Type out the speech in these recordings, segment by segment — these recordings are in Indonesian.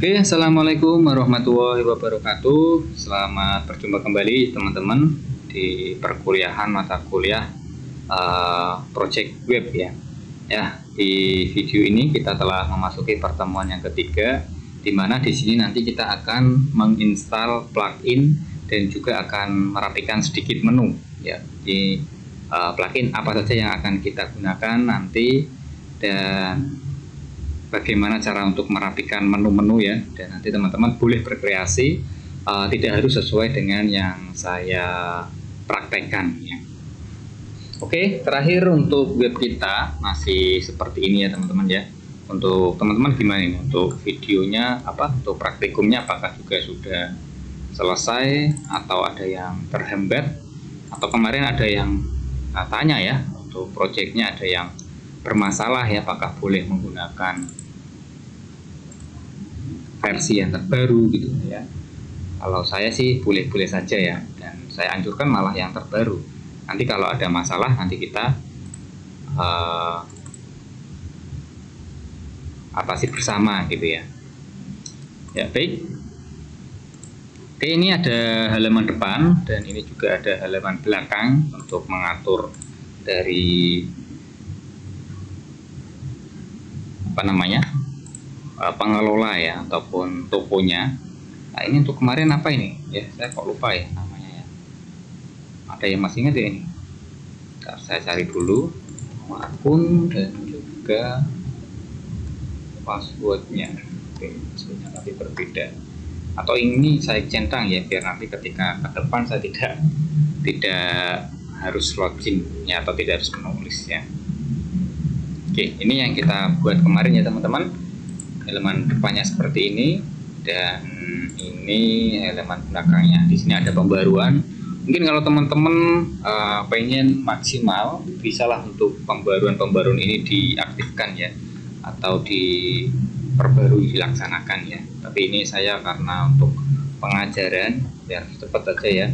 Oke, assalamualaikum warahmatullahi wabarakatuh. Selamat berjumpa kembali teman-teman di perkuliahan mata kuliah project web ya. Ya, di video ini kita telah memasuki pertemuan yang ketiga, di mana di sini nanti kita akan menginstal plugin dan juga akan merapikan sedikit menu ya. Di plugin apa saja yang akan kita gunakan nanti dan bagaimana cara untuk merapikan menu-menu ya, dan nanti teman-teman boleh berkreasi, tidak harus sesuai dengan yang saya praktekkan ya. Oke, terakhir untuk web kita masih seperti ini ya teman-teman ya. Untuk teman-teman gimana ini untuk videonya, untuk praktikumnya, apakah juga sudah selesai atau ada yang terhambat, atau kemarin ada yang tanya ya, untuk projectnya ada yang bermasalah ya, apakah boleh menggunakan versi yang terbaru gitu ya. Kalau saya sih boleh-boleh saja ya, dan saya anjurkan malah yang terbaru. Nanti kalau ada masalah nanti kita atasi bersama gitu ya. Ya baik. Oke, ini ada halaman depan dan ini juga ada halaman belakang untuk mengatur dari pengelola ya, ataupun tokonya. Nah, ini untuk kemarin apa ini ya, saya kok lupa ya namanya ya. Ada yang masih ingat ya ini? Bentar, saya cari dulu akun dan juga passwordnya. Oke, passwordnya tapi berbeda, atau ini saya centang ya, biar nanti ketika ke depan saya tidak harus login ya, atau tidak harus menulis ya. Oke, ini yang kita buat kemarin ya teman-teman. Halaman depannya seperti ini, dan ini halaman belakangnya. Di sini ada pembaruan. Mungkin kalau teman-teman pengen maksimal, bisalah untuk pembaruan ini diaktifkan ya, atau diperbarui, dilaksanakan ya. Tapi ini saya karena untuk pengajaran biar cepat saja ya,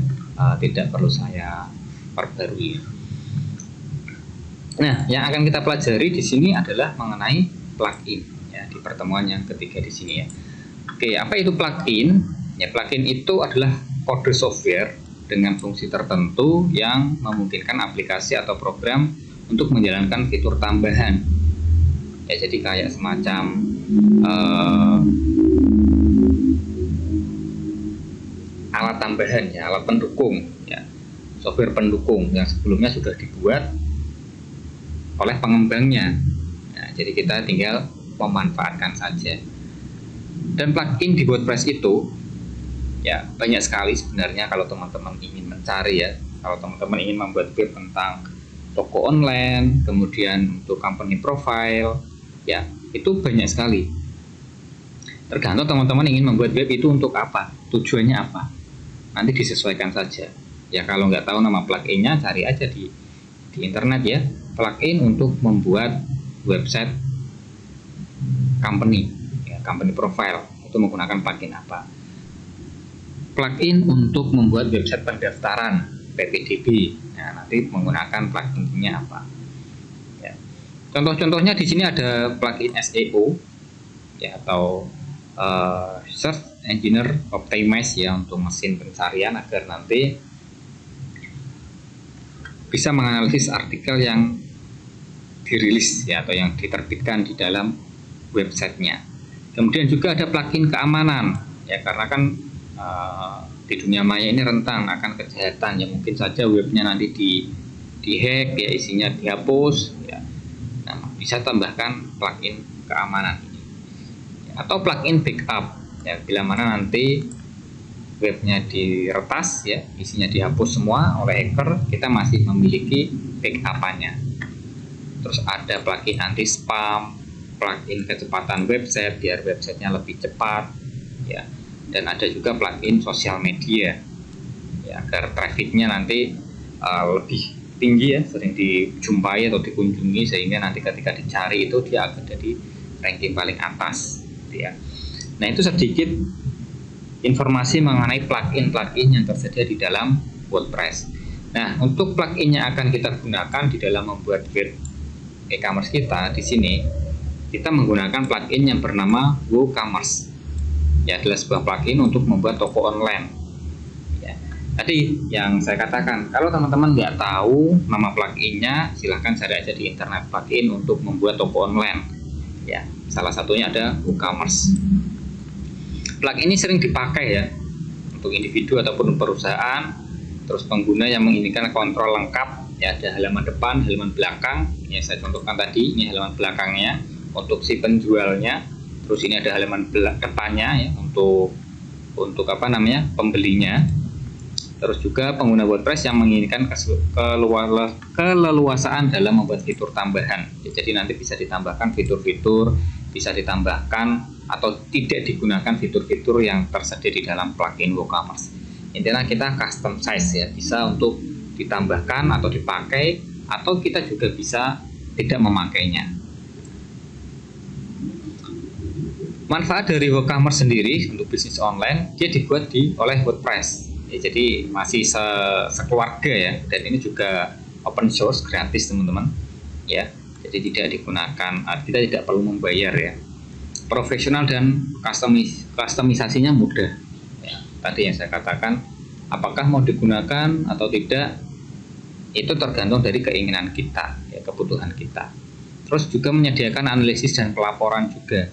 tidak perlu saya perbarui. Nah, yang akan kita pelajari di sini adalah mengenai plugin ya, di pertemuan yang ketiga di sini ya. Oke, apa itu plugin? Ya, plugin itu adalah kode software dengan fungsi tertentu yang memungkinkan aplikasi atau program untuk menjalankan fitur tambahan. Ya, jadi kayak semacam alat tambahan ya, alat pendukung ya, software pendukung yang sebelumnya sudah dibuat oleh pengembangnya. Nah, jadi kita tinggal memanfaatkan saja. Dan plugin di WordPress itu ya banyak sekali sebenarnya. Kalau teman-teman ingin mencari ya, kalau teman-teman ingin membuat web tentang toko online, kemudian untuk company profile ya, itu banyak sekali. Tergantung teman-teman ingin membuat web itu untuk apa, tujuannya apa, nanti disesuaikan saja ya. Kalau nggak tahu nama pluginnya, cari aja di internet ya, plugin untuk membuat website company ya, company profile, itu menggunakan plugin apa. Plugin untuk membuat website pendaftaran PPDB, nah, nanti menggunakan pluginnya apa ya. Contoh-contohnya di sini ada plugin SEO ya, atau Search Engine Optimize ya, untuk mesin pencarian agar nanti bisa menganalisis artikel yang dirilis ya, atau yang diterbitkan di dalam websitenya. Kemudian juga ada plugin keamanan ya, karena kan di dunia maya ini rentan akan kejahatan ya, mungkin saja webnya nanti di hack ya, isinya dihapus ya. Nah, bisa tambahkan plugin keamanan ini ya, atau plugin backup ya, bila mana nanti webnya diretas ya, isinya dihapus semua oleh hacker, kita masih memiliki backup-nya. Terus ada plugin anti spam, plugin kecepatan website biar websitenya lebih cepat ya, dan ada juga plugin sosial media ya, agar trafficnya nanti lebih tinggi ya, sering dijumpai atau dikunjungi, sehingga nanti ketika dicari itu dia akan jadi ranking paling atas gitu ya. Nah, itu sedikit informasi mengenai plugin-plugin yang tersedia di dalam WordPress. Nah, untuk plugin yang akan kita gunakan di dalam membuat web e-commerce kita, di sini kita menggunakan plugin yang bernama WooCommerce. ya adalah sebuah plugin untuk membuat toko online. Ya. Tadi yang saya katakan, kalau teman-teman nggak tahu nama pluginnya, silahkan cari aja di internet plugin untuk membuat toko online. Ya, salah satunya ada WooCommerce. Plugin ini sering dipakai ya untuk individu ataupun perusahaan. Terus pengguna yang menginginkan kontrol lengkap, ya ada halaman depan, halaman belakang. Yang saya contohkan tadi, ini halaman belakangnya untuk si penjualnya. Terus ini ada halaman depannya ya untuk pembelinya. Terus juga pengguna WordPress yang menginginkan keleluasaan dalam membuat fitur tambahan. Jadi nanti bisa ditambahkan fitur-fitur, bisa ditambahkan atau tidak digunakan fitur-fitur yang tersedia di dalam plugin WooCommerce. Intinya kita custom size ya, bisa untuk ditambahkan atau dipakai, atau kita juga bisa tidak memakainya. Manfaat dari WooCommerce sendiri untuk bisnis online, dia dibuat oleh WordPress. Ya, jadi masih sekeluarga ya, dan ini juga open source, gratis teman-teman. Ya, jadi tidak digunakan, kita tidak perlu membayar ya. Profesional dan customisasinya mudah. Ya, tadi yang saya katakan, apakah mau digunakan atau tidak, itu tergantung dari keinginan kita, ya, kebutuhan kita. Terus juga menyediakan analisis dan pelaporan juga.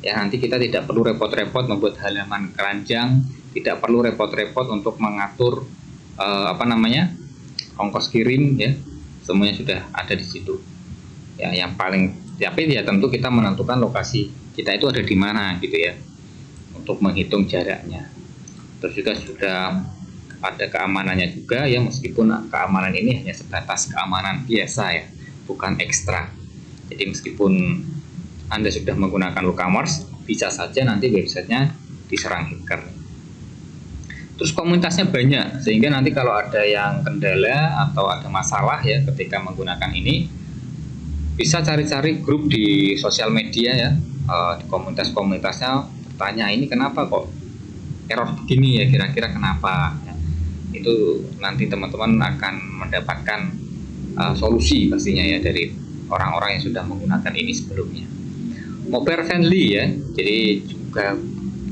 Ya, nanti kita tidak perlu repot-repot membuat halaman keranjang, tidak perlu repot-repot untuk mengatur ongkos kirim ya, semuanya sudah ada di situ. Ya, yang paling tapi ya tentu kita menentukan lokasi kita itu ada di mana gitu ya, untuk menghitung jaraknya. Terus juga sudah ada keamanannya juga ya, meskipun keamanan ini hanya sebatas keamanan biasa ya, bukan ekstra. Jadi meskipun Anda sudah menggunakan WooCommerce, bisa saja nanti websitenya diserang hacker. Terus komunitasnya banyak, sehingga nanti kalau ada yang kendala atau ada masalah ya ketika menggunakan ini, bisa cari-cari grup di sosial media ya, di komunitas-komunitasnya bertanya, ini kenapa kok error begini ya, kira-kira kenapa ya. Itu nanti teman-teman akan mendapatkan solusi pastinya ya dari orang-orang yang sudah menggunakan ini sebelumnya. Mobile friendly ya, jadi juga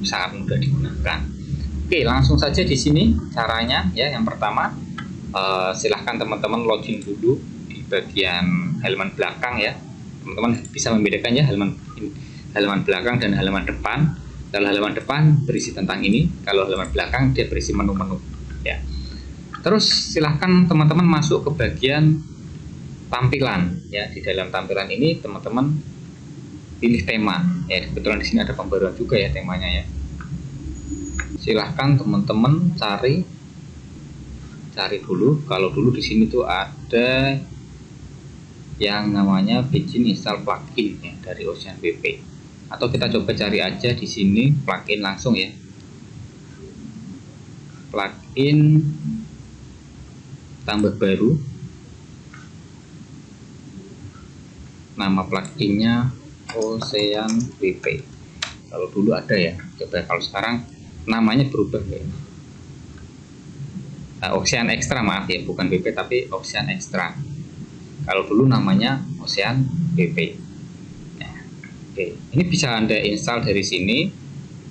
sangat mudah digunakan. Oke, langsung saja di sini caranya ya. Yang pertama, silahkan teman-teman login dulu di bagian halaman belakang ya. Teman-teman bisa membedakan ya halaman belakang dan halaman depan. Kalau halaman depan berisi tentang ini, kalau halaman belakang dia berisi menu-menu ya. Terus silahkan teman-teman masuk ke bagian tampilan ya. Di dalam tampilan ini teman-teman pilih tema ya, kebetulan di sini ada pembaruan juga ya temanya ya. Silahkan teman-teman cari dulu. Kalau dulu di sini tuh ada yang namanya begin install plugin ya dari Ocean WP, atau kita coba cari aja di sini plugin langsung ya, plugin tambah baru, nama pluginnya Ocean WP. Kalau dulu ada ya, coba kalau sekarang namanya berubah ya. Ocean Extra, maaf ya, bukan WP tapi Ocean Extra. Kalau dulu namanya Ocean WP. Nah, oke, ini bisa Anda install dari sini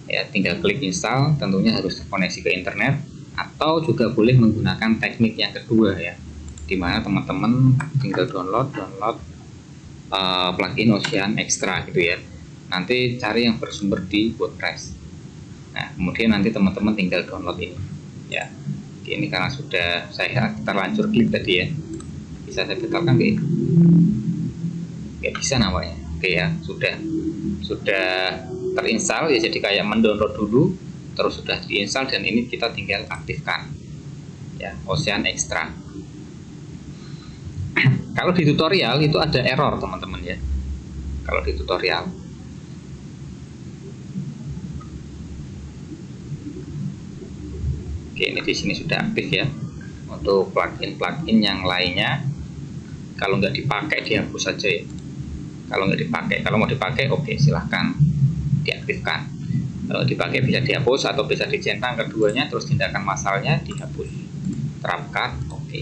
ya, tinggal klik install. Tentunya harus terkoneksi ke internet, atau juga boleh menggunakan teknik yang kedua ya, dimana teman-teman tinggal download plugin Ocean Extra gitu ya. Nanti cari yang bersumber di WordPress. Nah, kemudian nanti teman-teman tinggal download ini ya. Ini karena sudah saya terlanjur klik tadi ya, bisa saya betalkan nggak? Nggak bisa namanya. Oke ya, sudah terinstall ya, jadi kayak mendownload dulu terus sudah diinstal, dan ini kita tinggal aktifkan ya, Ocean Extra. Kalau di tutorial itu ada error teman-teman ya. Kalau di tutorial, oke, ini di sini sudah aktif ya. Untuk plugin yang lainnya, kalau nggak dipakai dihapus saja ya. Kalau nggak dipakai, kalau mau dipakai oke, silahkan diaktifkan. Kalau dipakai bisa dihapus atau bisa dicentang keduanya, terus tindakan masalahnya dihapus, terapkan oke.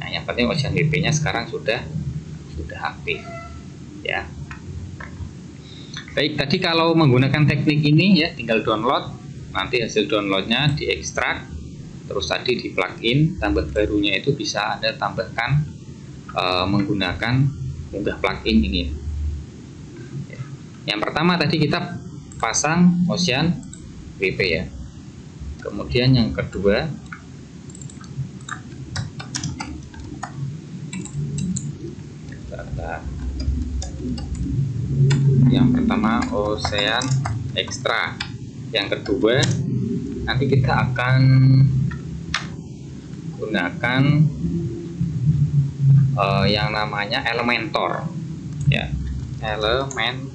Nah, yang penting Ocean WP-nya sekarang sudah aktif ya. Baik, tadi kalau menggunakan teknik ini ya tinggal download, nanti hasil downloadnya diekstrak, terus tadi di plugin tambah barunya itu bisa Anda tambahkan menggunakan unggah plugin ini. Yang pertama tadi kita pasang Ocean WP ya. Kemudian yang kedua yang pertama Ocean Extra, yang kedua nanti kita akan gunakan yang namanya Elementor ya, Elementor.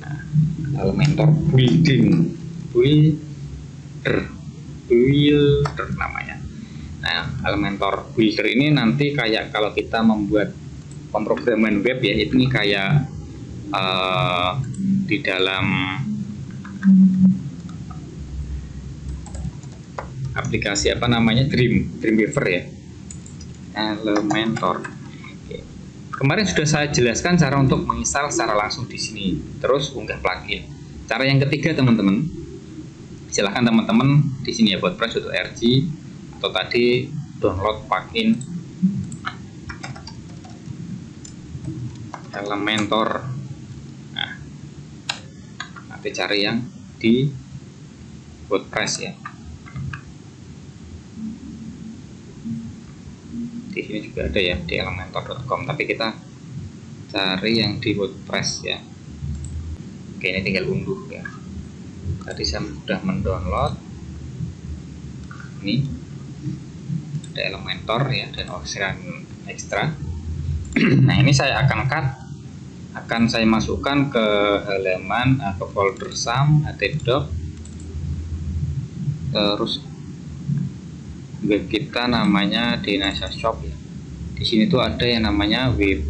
Nah, Elementor builder namanya. Nah, Elementor builder ini nanti kayak kalau kita membuat pemrograman web ya, ini kayak di dalam aplikasi apa namanya Dreamweaver ya, Elementor. Oke. Kemarin sudah saya jelaskan cara untuk menginstal secara langsung di sini, terus unggah plugin. Cara yang ketiga teman-teman, silahkan teman-teman di sini ya WordPress.org atau tadi download plugin Elementor. Nah, nanti cari yang di WordPress ya. Di sini juga ada ya di elementor.com, tapi kita cari yang di WordPress ya. Oke, ini tinggal unduh ya. Tadi saya sudah mendownload. Ini ada Elementor ya dan Ocean Extra. Nah, ini saya akan saya masukkan ke halaman ke folder SAM htdoc, terus web kita namanya Dynasha Shop ya. Di sini tuh ada yang namanya WP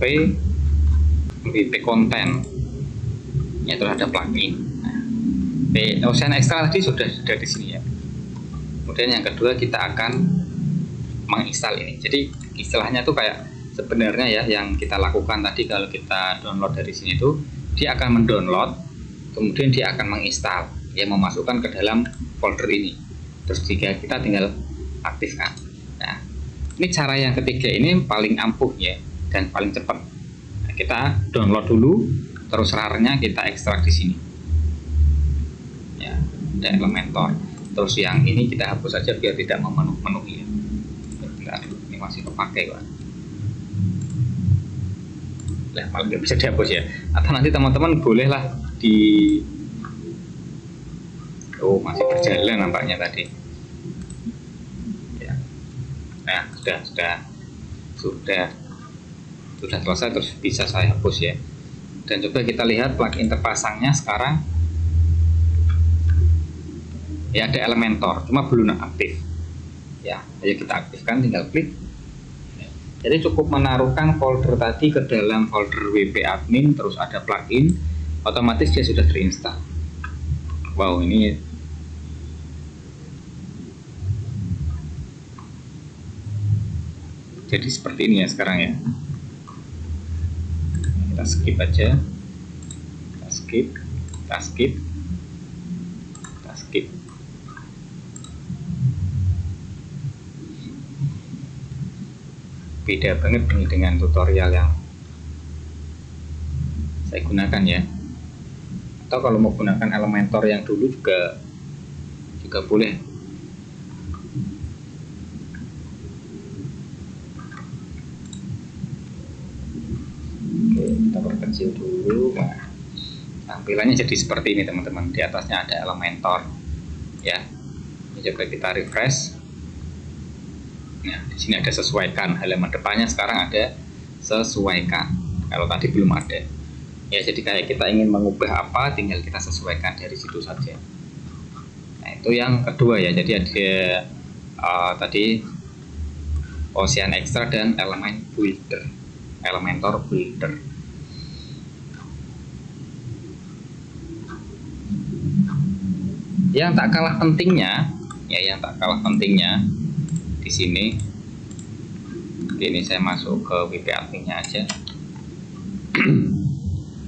content ya, terus ada plugin. Nah, Ocean Extra tadi sudah di sini ya. Kemudian yang kedua kita akan menginstal ini. Jadi istilahnya tuh kayak sebenarnya ya yang kita lakukan tadi, kalau kita download dari sini tuh dia akan mendownload, kemudian dia akan menginstal ya, memasukkan ke dalam folder ini. Terus jika kita tinggal aktifkan. Nah, ini cara yang ketiga ini paling ampuh ya dan paling cepat. Nah, kita download dulu, terus RAR-nya kita ekstrak di sini. Ya, ada Elementor. Terus yang ini kita hapus saja biar tidak memenuhi ya. Bentar, ini masih kepakai kok. Lah, malah nggak bisa dihapus ya. Atau nanti teman-teman bolehlah masih berjalan nampaknya tadi. Nah, sudah selesai, terus bisa saya hapus ya. Dan coba kita lihat plugin terpasangnya sekarang ya, ada Elementor cuma belum aktif ya. Ayo kita aktifkan, tinggal klik. Jadi cukup menaruhkan folder tadi ke dalam folder WP admin, terus ada plugin, otomatis dia sudah terinstall. Wow, ini jadi seperti ini ya sekarang ya. Kita skip aja, kita skip. Beda banget ini dengan tutorial yang saya gunakan ya. Atau kalau mau gunakan Elementor yang dulu juga boleh. Kita perkecil dulu. Nah, tampilannya jadi seperti ini teman-teman. Di atasnya ada Elementor ya. Ini coba kita refresh. Nah, di sini ada sesuaikan, halaman depannya sekarang ada sesuaikan. Kalau tadi belum ada ya, jadi kayak kita ingin mengubah apa tinggal kita sesuaikan dari situ saja. Nah, itu yang kedua ya. Jadi ada tadi Ocean Extra dan Elementor Builder. Yang tak kalah pentingnya di sini. Oke, ini saya masuk ke WP adminnya aja.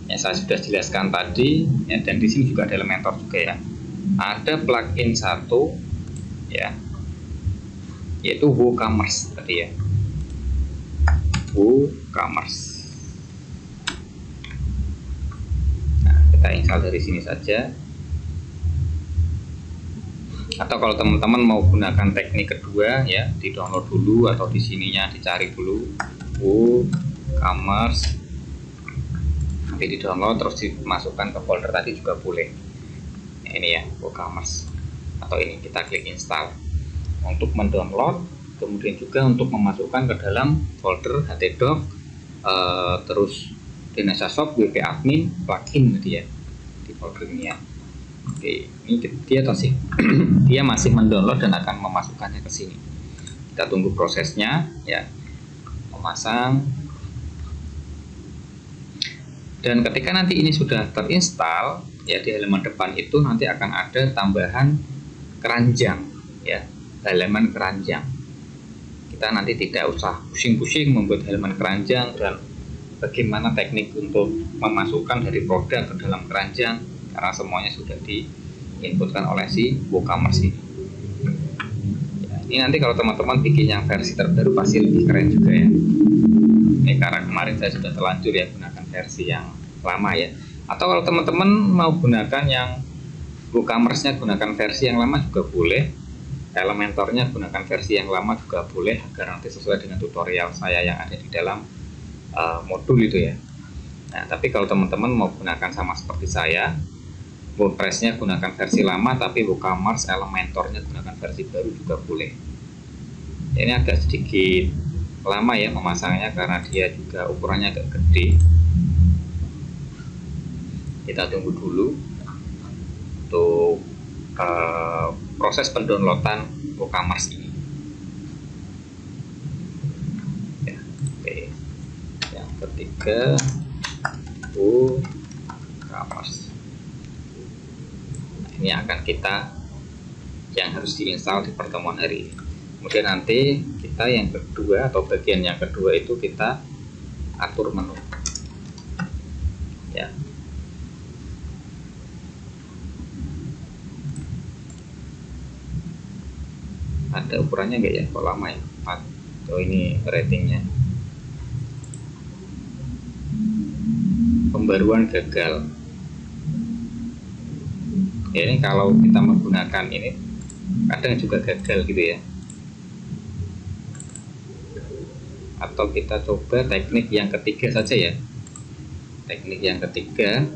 Ya, saya sudah jelaskan tadi ya, dan di sini juga ada Elementor juga ya. Ada plugin satu ya, yaitu WooCommerce tadi ya. WooCommerce. Nah, kita install dari sini saja. Atau kalau teman-teman mau gunakan teknik kedua ya, di download dulu atau di sininya dicari dulu WooCommerce, nanti di download terus dimasukkan ke folder tadi juga boleh. Nah, ini ya WooCommerce, atau ini kita klik install untuk mendownload, kemudian juga untuk memasukkan ke dalam folder htdoc, terus DNSShop, WP admin, plugin gitu ya, di folder ini ya. Oke, ini dia dia masih mendownload dan akan memasukkannya ke sini. Kita tunggu prosesnya ya, memasang. Dan ketika nanti ini sudah terinstall ya, di halaman depan itu nanti akan ada tambahan keranjang ya, halaman keranjang. Kita nanti tidak usah pusing-pusing membuat halaman keranjang dan bagaimana teknik untuk memasukkan dari produk ke dalam keranjang, karena semuanya sudah diinputkan oleh si WooCommerce ini. Ya, ini nanti kalau teman-teman bikin yang versi terbaru pasti lebih keren juga ya. Ini karena kemarin saya sudah terlanjur ya gunakan versi yang lama ya. Atau kalau teman-teman mau gunakan yang WooCommerce-nya gunakan versi yang lama juga boleh. Elementornya gunakan versi yang lama juga boleh, agar nanti sesuai dengan tutorial saya yang ada di dalam modul itu ya. Nah, tapi kalau teman-teman mau gunakan sama seperti saya, WordPress-nya gunakan versi lama, tapi WooCommerce Elementornya gunakan versi baru juga boleh. Ini agak sedikit lama ya memasangnya karena dia juga ukurannya agak gede. Kita tunggu dulu untuk proses pendownloadan WooCommerce ini. Ya, oke. Yang ketiga, WooCommerce. Ini akan kita yang harus diinstal di pertemuan hari ini. Kemudian nanti kita yang kedua atau bagian yang kedua itu kita atur menu ya. Ada ukurannya enggak ya, kok lama ya, 4. Oh, ini ratingnya. Pembaruan gagal ya, ini kalau kita menggunakan ini kadang juga gagal gitu ya. Atau kita coba teknik yang ketiga saja ya. Teknik yang ketiga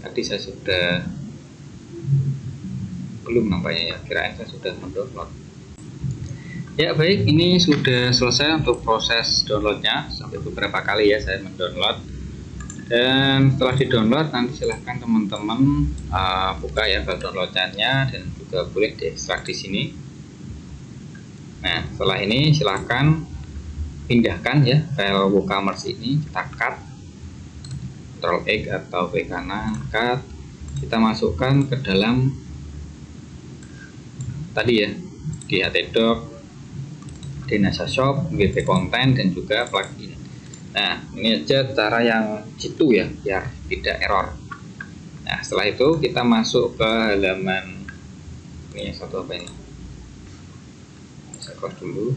tadi saya sudah belum nampaknya ya, kirain saya sudah mendownload ya. Baik, ini sudah selesai untuk proses downloadnya, sampai beberapa kali ya saya mendownload. Dan setelah di-download nanti silahkan teman-teman buka ya file downloadannya, dan juga boleh diekstrak di sini. Nah, setelah ini silahkan pindahkan ya file WooCommerce ini, kita cut, Ctrl X atau V kanan, cut. Kita masukkan ke dalam tadi ya, di htdoc, DNSShop, WP Content, dan juga plugin. Nah, ini aja cara yang jitu ya, biar tidak error. Nah, setelah itu kita masuk ke halaman ini, satu apa ini? Saya close dulu.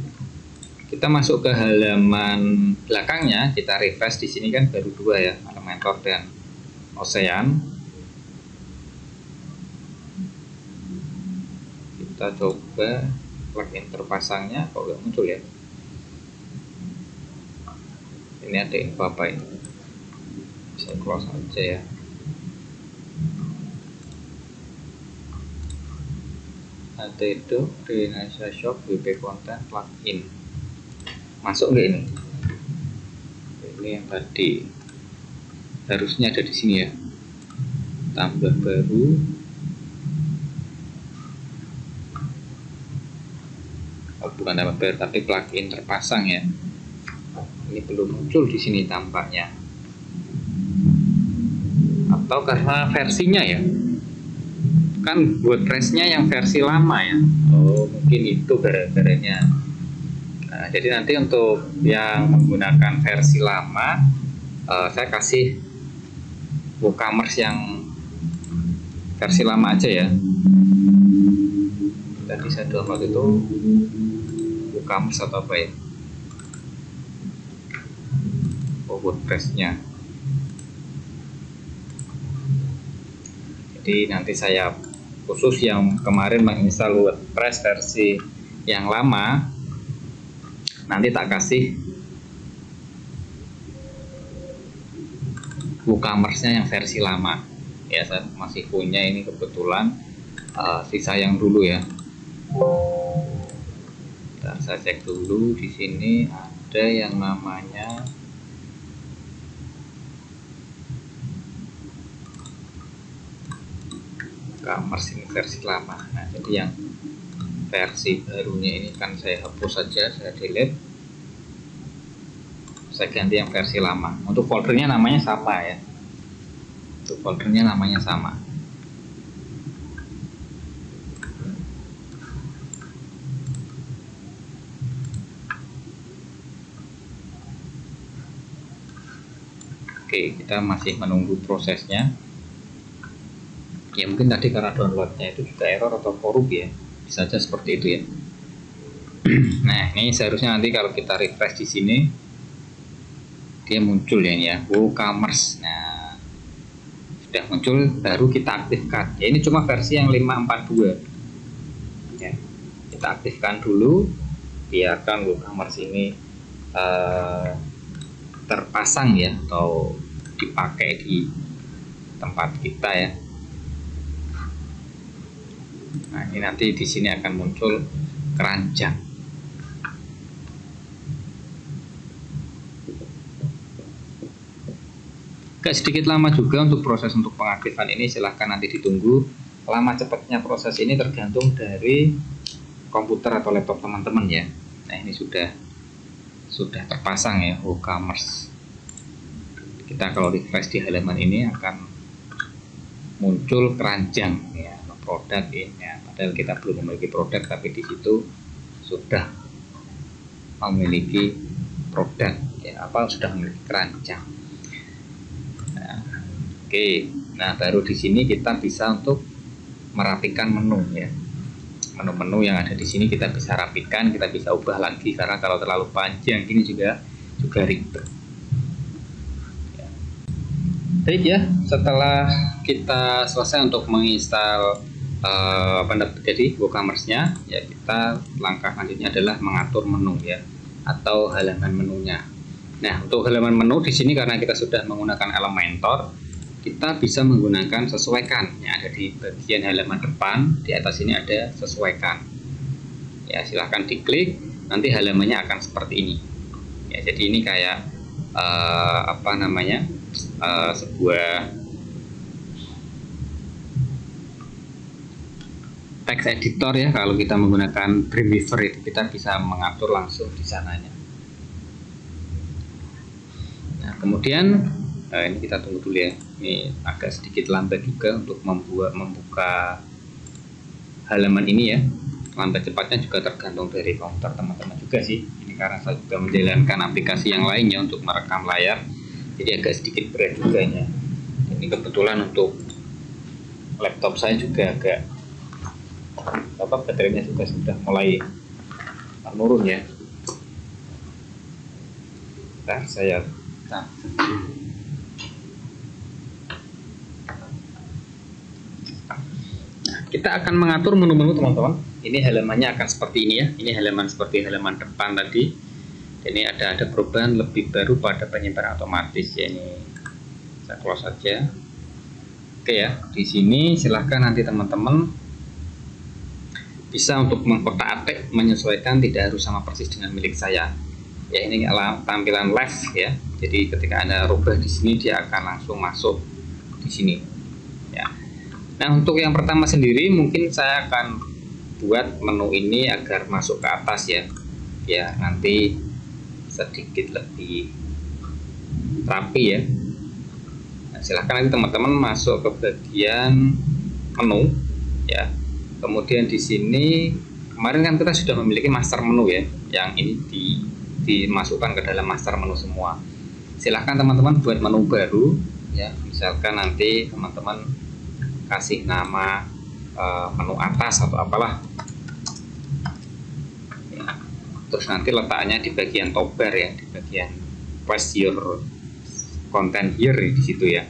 Kita masuk ke halaman belakangnya, kita refresh. Di sini kan baru 2 ya, Elementor dan Ocean. Kita coba plugin terpasangnya, kok nggak muncul ya? Ini ada info apa ini? Saya close aja ya. Ada itu DNSShop, WP Content, plugin. Masuk nggak ini? Ini yang tadi harusnya ada di sini ya. Tambah baru. Oh, bukan tambah baru, tapi plugin terpasang ya. Ini belum muncul di sini tampaknya, atau karena versinya ya, kan WordPress-nya yang versi lama ya. Oh, mungkin itu gara-garanya Nah, jadi nanti untuk yang menggunakan versi lama, saya kasih WooCommerce yang versi lama aja ya. Tadi saya download itu WooCommerce atau apa ya? WordPress-nya. Jadi nanti saya khusus yang kemarin menginstal WordPress versi yang lama, nanti tak kasih WooCommerce-nya yang versi lama ya. Saya masih punya ini kebetulan, sisa yang dulu ya. Dan saya cek dulu, di sini ada yang namanya WooCommerce ini versi lama. Nah, jadi yang versi barunya ini kan saya hapus saja, saya delete, saya ganti yang versi lama. Untuk foldernya namanya sama ya, untuk foldernya namanya sama. Oke, kita masih menunggu prosesnya ya. Mungkin tadi karena downloadnya itu juga error atau korup ya, bisa saja seperti itu ya. Nah, ini seharusnya nanti kalau kita refresh di sini dia muncul ya WooCommerce. Nah, sudah muncul, baru kita aktifkan ya. Ini cuma versi yang 542 ya. Kita aktifkan dulu, biarkan WooCommerce ini terpasang ya, atau dipakai di tempat kita ya. Nah, ini nanti di sini akan muncul keranjang. Agak sedikit lama juga untuk proses untuk pengaktifan ini, silahkan nanti ditunggu. Lama cepatnya proses ini tergantung dari komputer atau laptop teman-teman ya. Nah, ini sudah terpasang ya WooCommerce. Kita kalau refresh di halaman ini akan muncul keranjang ya, produk ini ya. Padahal kita belum memiliki produk, tapi di situ sudah memiliki produk ya, sudah memiliki keranjang. Nah, oke. Nah, baru di sini kita bisa untuk merapikan menu ya. Menu-menu yang ada di sini kita bisa rapikan, kita bisa ubah lagi, karena kalau terlalu panjang ini juga ribet. Baik ya, setelah kita selesai untuk menginstal jadi WooCommerce-nya ya, kita langkah selanjutnya adalah mengatur menu ya, atau halaman menunya. Nah, untuk halaman menu di sini karena kita sudah menggunakan Elementor, kita bisa menggunakan sesuaikan yang ada di bagian halaman depan. Di atas ini ada sesuaikan ya, silahkan diklik, nanti halamannya akan seperti ini ya. Jadi ini kayak sebuah text editor ya. Kalau kita menggunakan Dreamweaver itu kita bisa mengatur langsung di sananya. Nah, kemudian ini kita tunggu dulu ya. Ini agak sedikit lambat juga untuk membuka halaman ini ya. Lambat cepatnya juga tergantung dari komputer teman-teman juga sih. Ini karena saya juga menjalankan aplikasi yang lainnya untuk merekam layar, jadi agak sedikit berat juga ya. Ini kebetulan untuk laptop saya juga agak baterainya juga sudah mulai menurun ya. Kita akan mengatur menu-menu teman-teman. Ini halamannya akan seperti ini ya. Ini halaman seperti halaman depan tadi. Ini ada perubahan lebih baru pada penyebaran otomatis ya. Ini saya close saja. Oke ya. Di sini silahkan nanti teman-teman bisa untuk mengkotak-atik, menyesuaikan, tidak harus sama persis dengan milik saya. Ya, ini tampilan live ya. Jadi ketika Anda rubah di sini dia akan langsung masuk di sini. Ya. Nah, untuk yang pertama sendiri mungkin saya akan buat menu ini agar masuk ke atas ya. Ya, nanti sedikit lebih rapi ya. Nah, silahkan nanti teman-teman masuk ke bagian menu ya. Kemudian di sini kemarin kan kita sudah memiliki master menu ya, yang ini dimasukkan ke dalam master menu semua. Silahkan teman-teman buat menu baru ya, misalkan nanti teman-teman kasih nama menu atas atau apalah ya. Terus nanti letaknya di bagian top bar ya, di bagian place your content here di situ ya.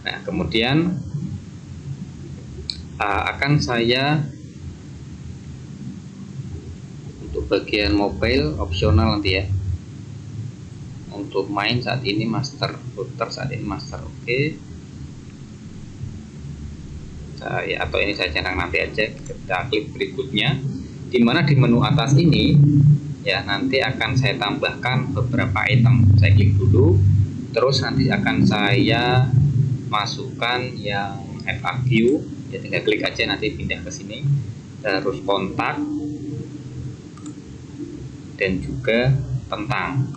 Nah kemudian akan saya untuk bagian mobile opsional nanti ya. Untuk main saat ini master, footer saat ini master, oke. Atau ini saya centang nanti aja, kita klik berikutnya, dimana di menu atas ini ya nanti akan saya tambahkan beberapa item. Saya klik dulu, terus nanti akan saya masukkan yang FAQ ya, tinggal klik aja nanti pindah ke sini, terus kontak dan juga tentang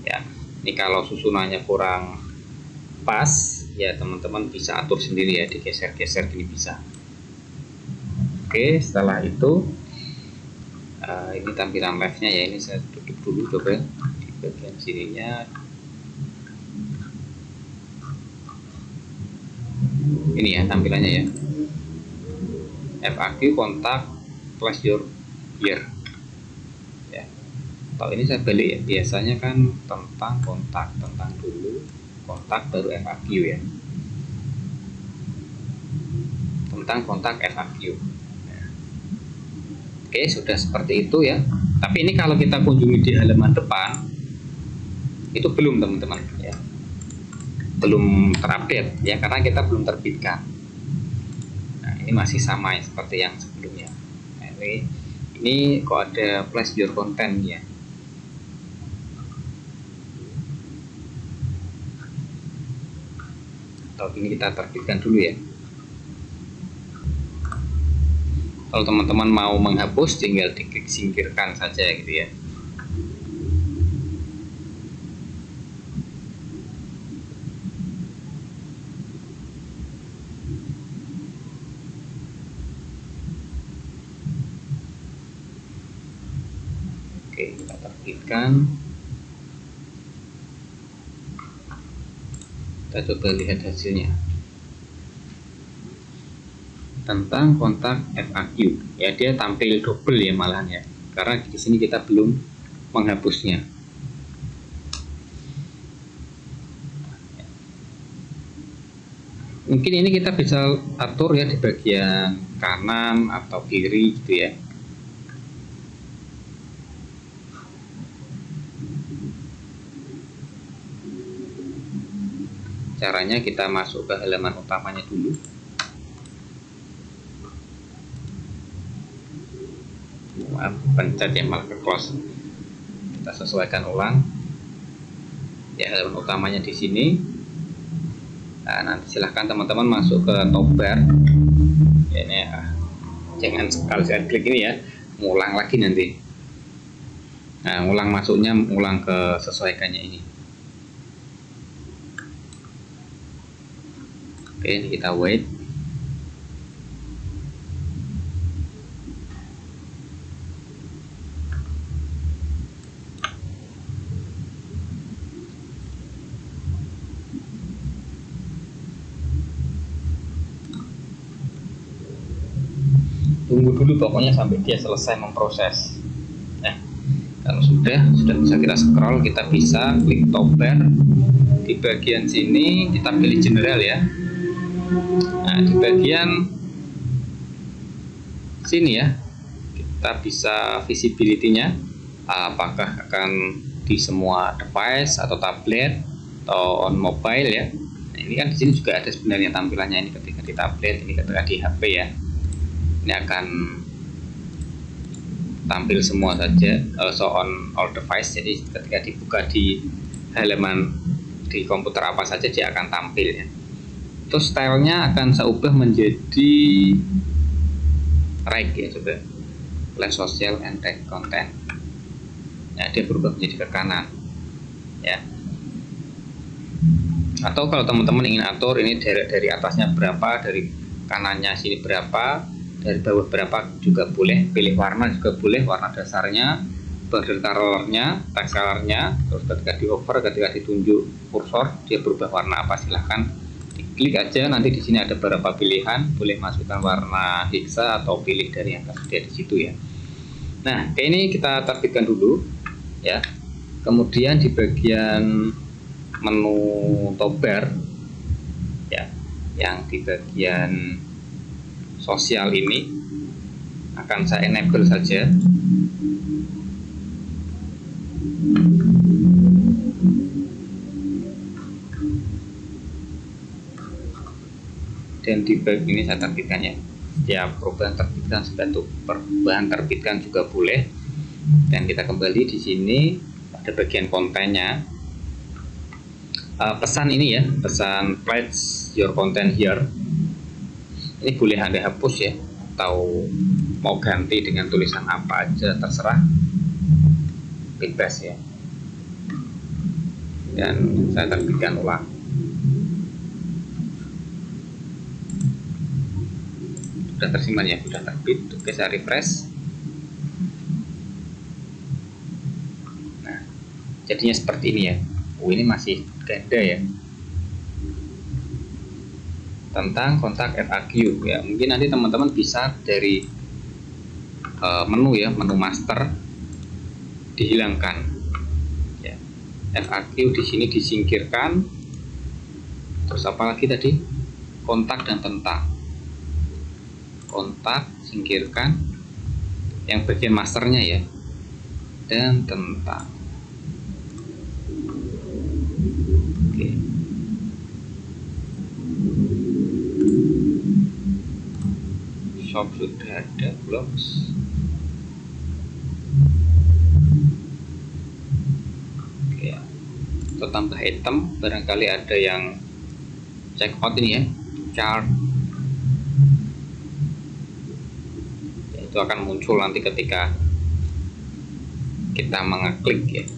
ya. Ini kalau susunannya kurang pas ya teman-teman bisa atur sendiri ya, digeser-geser gini bisa. Oke, setelah itu ini tampilan live-nya ya, ini saya tutup dulu coba di bagian sininya. Ini ya tampilannya ya, FAQ, kontak, place your here. Kalau ini saya balik ya, biasanya kan tentang kontak, tentang dulu, kontak baru FAQ ya. Tentang kontak FAQ. Oke, sudah seperti itu ya. Tapi ini kalau kita kunjungi di halaman depan, itu belum teman-teman ya. Belum terupdate ya, karena kita belum terbitkan. Nah, ini masih sama ya, seperti yang sebelumnya. Nah, ini kok ada place your content ya. Atau ini kita terbitkan dulu ya. Kalau teman-teman mau menghapus tinggal diklik singkirkan saja gitu ya. Oke, kita terbitkan. Kita coba lihat hasilnya tentang kontak FAQ ya, dia tampil double ya malahan ya, karena di sini kita belum menghapusnya. Mungkin ini kita bisa atur ya di bagian kanan atau kiri gitu ya. Caranya kita masuk ke halaman utamanya dulu. Pencet ya, malah ke close. Kita sesuaikan ulang. Ya, halaman utamanya di sini. Nah, nanti silahkan teman-teman masuk ke top bar. Ya, ini jangan sekali saya klik ini ya, ngulang lagi nanti. Nah, ngulang masuknya, ngulang ke sesuaikannya ini. Oke, ini kita wait. Tunggu dulu pokoknya sampai dia selesai memproses. Nah, kalau sudah bisa kita scroll, kita bisa klik top bar. Di bagian sini kita pilih general ya. Nah, di bagian sini ya, kita bisa visibility-nya, apakah akan di semua device atau tablet atau on mobile ya. Nah, ini kan di sini juga ada sebenarnya tampilannya, ini ketika di tablet, ini ketika di HP ya. Ini akan tampil semua saja, also on all device. Jadi ketika dibuka di halaman di komputer apa saja dia akan tampil ya. Terus stylenya akan saya ubah menjadi right ya, coba flash social and tag content. Nah, dia berubah menjadi ke kanan ya. Atau kalau teman-teman ingin atur ini dari atasnya berapa, dari kanannya sini berapa, dari bawah berapa juga boleh, pilih warna juga boleh, warna dasarnya, border colornya, text colornya, terus ketika di over, ketika ditunjuk kursor dia berubah warna apa, silahkan diklik aja. Nanti di sini ada beberapa pilihan, boleh masukkan warna hexa atau pilih dari yang tersedia di situ ya. Nah, ini kita terbitkan dulu ya. Kemudian di bagian menu toolbar ya, yang di bagian sosial ini akan saya enable saja. Dan di bab ini saya terbitkan ya. Ya, perubahan terbitkan sebatuk perubahan terbitkan juga boleh. Dan kita kembali di sini pada bagian kontennya. Pesan ini ya, pesan pledge your content here. Ini boleh Anda hapus ya, atau mau ganti dengan tulisan apa aja terserah, bebas ya. Dan saya terbitkan ulang. Sudah tersimpan ya, sudah terbit. Oke, saya refresh. Nah, jadinya seperti ini ya. Ini masih ganda ya, tentang kontak FAQ ya. Mungkin nanti teman-teman bisa dari menu ya, menu master dihilangkan ya. FAQ di sini disingkirkan. Terus apa lagi tadi? Kontak dan tentang. Kontak singkirkan, yang bagian masternya ya, dan tentang. Oke. Shop sudah ada, blogs. Oke ya. Atau tambah item, barangkali ada yang check out ini ya, chart. Ya, itu akan muncul nanti ketika kita mengeklik ya.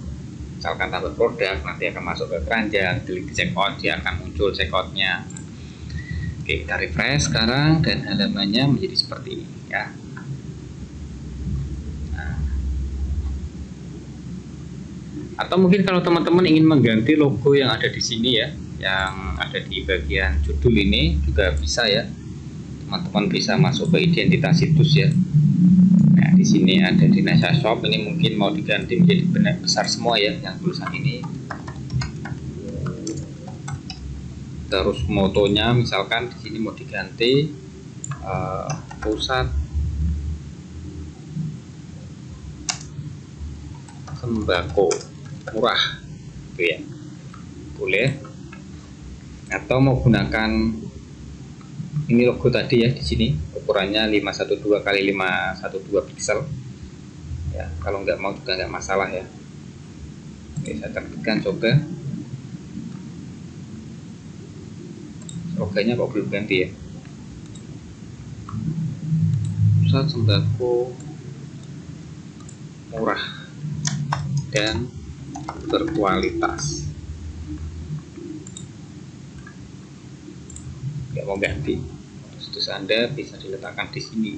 Misalkan tambah produk, nanti akan masuk ke keranjang, klik check out, dia akan muncul check outnya. Oke, kita refresh sekarang dan halamannya menjadi seperti ini ya. Nah. Atau mungkin kalau teman-teman ingin mengganti logo yang ada di sini ya, yang ada di bagian judul ini juga bisa ya. Teman-teman bisa masuk ke identitas situs ya. Nah, di sini ada Dinasya Shop, ini mungkin mau diganti menjadi benar besar semua ya, yang tulisan ini. Terus motonya misalkan di sini mau diganti pusat sembako murah, gitu ya, boleh. Atau mau gunakan ini logo tadi ya, di sini ukurannya 512 x 512 pixel ya. Kalau nggak mau juga nggak masalah ya. Oke, saya terbitkan, coba. Logonya kok belum ganti ya. Pusat sembako murah dan berkualitas. Nggak mau ganti, situs Anda bisa diletakkan di sini.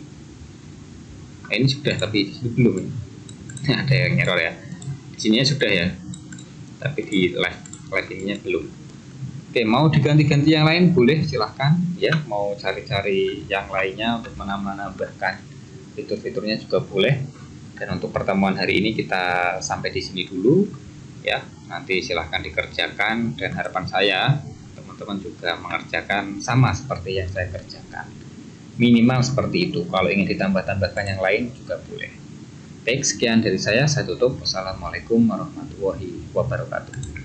Nah, ini sudah, tapi di sini belum ini. Ada yang error ya. Di sininya sudah ya, tapi di live ininya belum. Oke, mau diganti-ganti yang lain boleh, silahkan ya. Mau cari-cari yang lainnya untuk menambahkan fitur-fiturnya juga boleh. Dan untuk pertemuan hari ini kita sampai di sini dulu ya. Nanti silahkan dikerjakan, dan harapan saya teman-teman juga mengerjakan sama seperti yang saya kerjakan, minimal seperti itu. Kalau ingin ditambah-tambahkan yang lain juga boleh. Baik, sekian dari saya tutup. Wassalamualaikum warahmatullahi wabarakatuh.